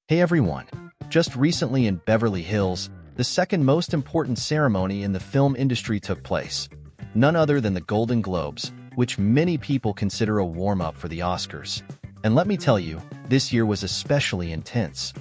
Hey everyone! Just recently in Beverly Hills, the second most important ceremony in the film industry took place. None other than the Golden Globes, which many people consider a warm-up for the Oscars. And let me tell you, this year was especially intense.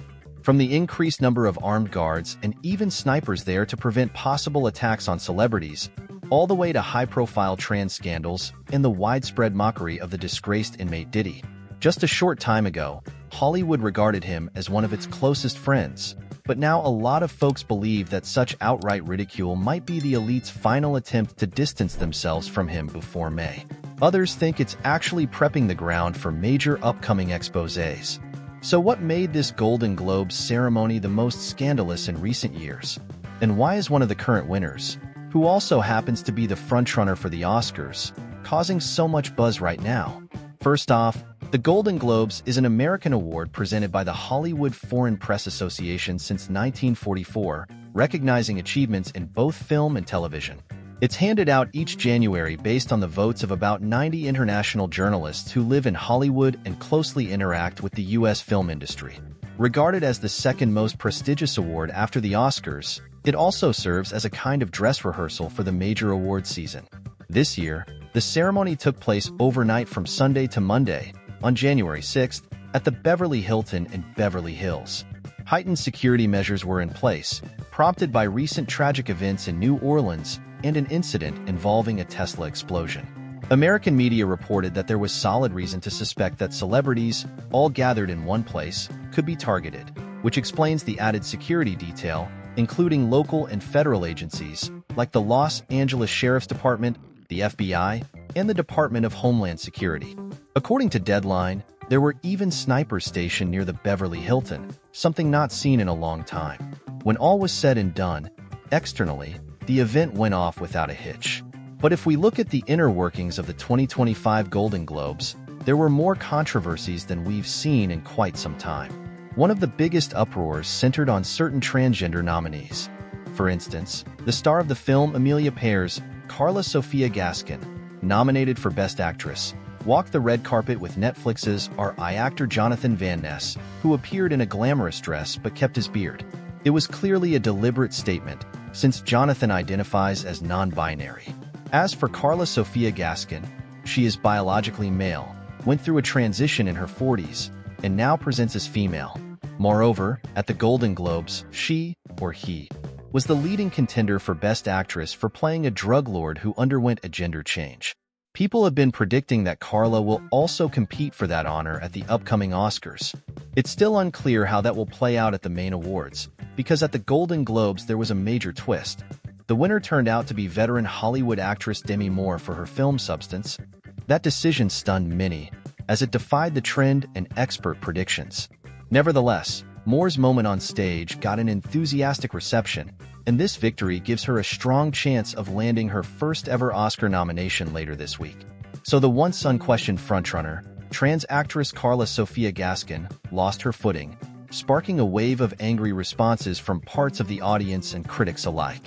From the increased number of armed guards and even snipers there to prevent possible attacks on celebrities, all the way to high-profile trans scandals and the widespread mockery of the disgraced inmate Diddy. Just a short time ago, Hollywood regarded him as one of its closest friends, but now a lot of folks believe that such outright ridicule might be the elite's final attempt to distance themselves from him before May. Others think it's actually prepping the ground for major upcoming exposés. So what made this Golden Globes ceremony the most scandalous in recent years? And why is one of the current winners, who also happens to be the frontrunner for the Oscars, causing so much buzz right now? First off, the Golden Globes is an American award presented by the Hollywood Foreign Press Association since 1944, recognizing achievements in both film and television. It's handed out each January based on the votes of about 90 international journalists who live in Hollywood and closely interact with the U.S. film industry. Regarded as the second most prestigious award after the Oscars, it also serves as a kind of dress rehearsal for the major award season. This year, the ceremony took place overnight from Sunday to Monday, on January 6th, at the Beverly Hilton in Beverly Hills. Heightened security measures were in place, prompted by recent tragic events in New Orleans and an incident involving a Tesla explosion. American media reported that there was solid reason to suspect that celebrities, all gathered in one place, could be targeted, which explains the added security detail, including local and federal agencies, like the Los Angeles Sheriff's Department, the FBI, and the Department of Homeland Security. According to Deadline, there were even snipers stationed near the Beverly Hilton, something not seen in a long time. When all was said and done, externally, the event went off without a hitch. But if we look at the inner workings of the 2025 Golden Globes, there were more controversies than we've seen in quite some time. One of the biggest uproars centered on certain transgender nominees. For instance, the star of the film Emilia Pere's Carla Sofia Gaskin, nominated for Best Actress, walked the red carpet with Netflix's R.I. actor Jonathan Van Ness, who appeared in a glamorous dress but kept his beard. It was clearly a deliberate statement, since Jonathan identifies as non-binary. As for Carla Sofia Gaskin, she is biologically male, went through a transition in her 40s, and now presents as female. Moreover, at the Golden Globes, she, or he, was the leading contender for Best Actress for playing a drug lord who underwent a gender change. People have been predicting that Carla will also compete for that honor at the upcoming Oscars. It's still unclear how that will play out at the main awards, because at the Golden Globes there was a major twist. The winner turned out to be veteran Hollywood actress Demi Moore for her film Substance. That decision stunned many, as it defied the trend and expert predictions. Nevertheless, Moore's moment on stage got an enthusiastic reception, and this victory gives her a strong chance of landing her first-ever Oscar nomination later this week. So the once unquestioned frontrunner, trans actress Carla Sofia Gaskin, lost her footing, sparking a wave of angry responses from parts of the audience and critics alike.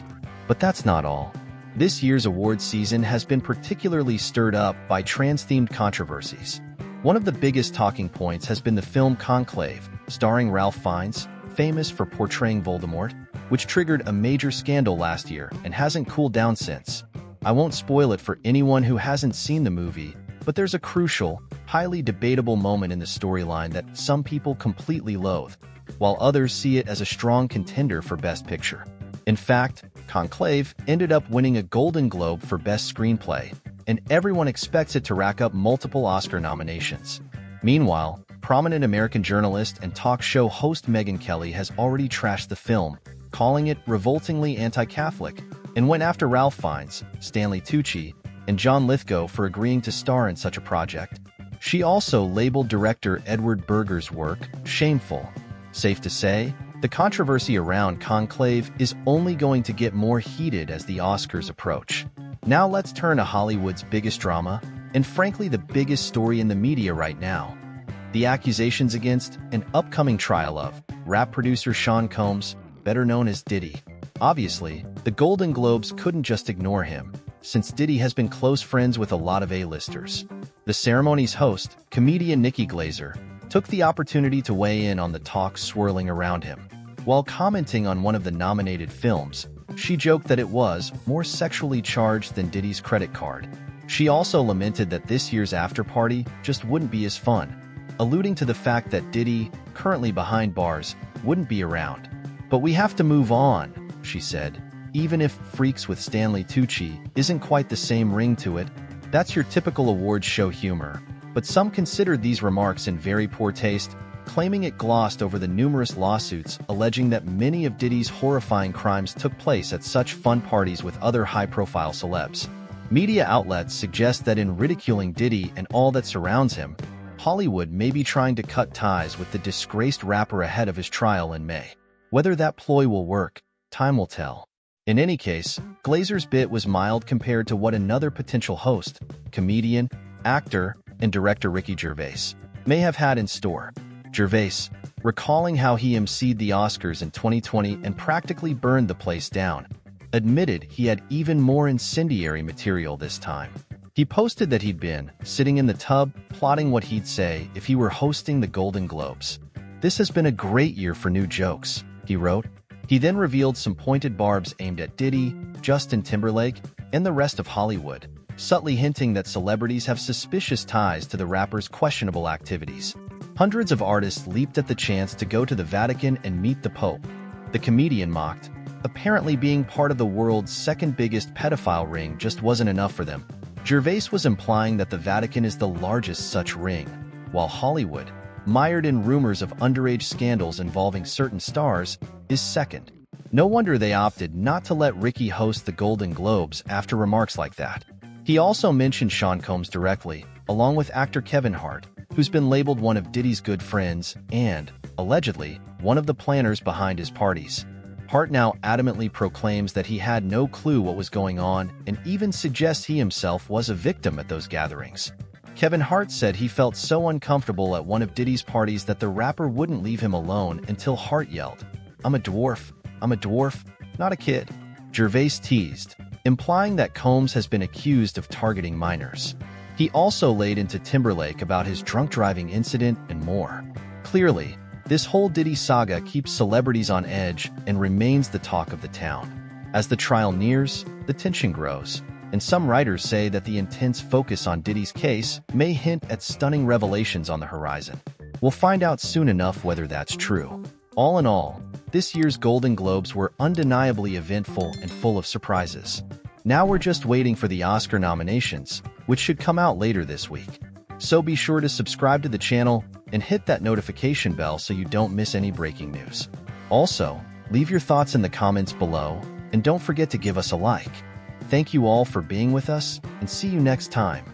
But that's not all. This year's awards season has been particularly stirred up by trans-themed controversies. One of the biggest talking points has been the film Conclave, starring Ralph Fiennes, famous for portraying Voldemort, which triggered a major scandal last year and hasn't cooled down since. I won't spoil it for anyone who hasn't seen the movie, but there's a crucial, highly debatable moment in the storyline that some people completely loathe, while others see it as a strong contender for Best Picture. In fact, Conclave ended up winning a Golden Globe for Best Screenplay, and everyone expects it to rack up multiple Oscar nominations. Meanwhile, prominent American journalist and talk show host Megyn Kelly has already trashed the film, calling it revoltingly anti-Catholic, and went after Ralph Fiennes, Stanley Tucci, and John Lithgow for agreeing to star in such a project. She also labeled director Edward Berger's work shameful. Safe to say, the controversy around Conclave is only going to get more heated as the Oscars approach. Now let's turn to Hollywood's biggest drama, and frankly the biggest story in the media right now. The accusations against an upcoming trial of rap producer Sean Combs, better known as Diddy. Obviously, the Golden Globes couldn't just ignore him, since Diddy has been close friends with a lot of A-listers. The ceremony's host, comedian Nikki Glaser, took the opportunity to weigh in on the talk swirling around him. While commenting on one of the nominated films, she joked that it was more sexually charged than Diddy's credit card. She also lamented that this year's after-party just wouldn't be as fun, alluding to the fact that Diddy, currently behind bars, wouldn't be around. "But we have to move on," she said. "Even if Freaks with Stanley Tucci isn't quite the same ring to it, that's your typical awards show humor." But some considered these remarks in very poor taste, claiming it glossed over the numerous lawsuits alleging that many of Diddy's horrifying crimes took place at such fun parties with other high-profile celebs. Media outlets suggest that in ridiculing Diddy and all that surrounds him, Hollywood may be trying to cut ties with the disgraced rapper ahead of his trial in May. Whether that ploy will work, time will tell. In any case, Glazer's bit was mild compared to what another potential host, comedian, actor, and director Ricky Gervais may have had in store. Gervais, recalling how he emceed the Oscars in 2020 and practically burned the place down, admitted he had even more incendiary material this time. He posted that he'd been sitting in the tub, plotting what he'd say if he were hosting the Golden Globes. "This has been a great year for new jokes," he wrote. He then revealed some pointed barbs aimed at Diddy, Justin Timberlake, and the rest of Hollywood, subtly hinting that celebrities have suspicious ties to the rapper's questionable activities. Hundreds of artists leaped at the chance to go to the Vatican and meet the Pope. The comedian mocked, apparently being part of the world's second biggest pedophile ring just wasn't enough for them. Gervais was implying that the Vatican is the largest such ring, while Hollywood, mired in rumors of underage scandals involving certain stars, is second. No wonder they opted not to let Ricky host the Golden Globes after remarks like that. He also mentioned Sean Combs directly, along with actor Kevin Hart, who's been labeled one of Diddy's good friends and, allegedly, one of the planners behind his parties. Hart now adamantly proclaims that he had no clue what was going on and even suggests he himself was a victim at those gatherings. Kevin Hart said he felt so uncomfortable at one of Diddy's parties that the rapper wouldn't leave him alone until Hart yelled, I'm a dwarf, not a kid." Gervais teased, implying that Combs has been accused of targeting minors. He also laid into Timberlake about his drunk driving incident and more. Clearly, this whole Diddy saga keeps celebrities on edge and remains the talk of the town. As the trial nears, the tension grows, and some writers say that the intense focus on Diddy's case may hint at stunning revelations on the horizon. We'll find out soon enough whether that's true. All in all, this year's Golden Globes were undeniably eventful and full of surprises. Now we're just waiting for the Oscar nominations, which should come out later this week. So be sure to subscribe to the channel and hit that notification bell so you don't miss any breaking news. Also, leave your thoughts in the comments below, and don't forget to give us a like. Thank you all for being with us, and see you next time.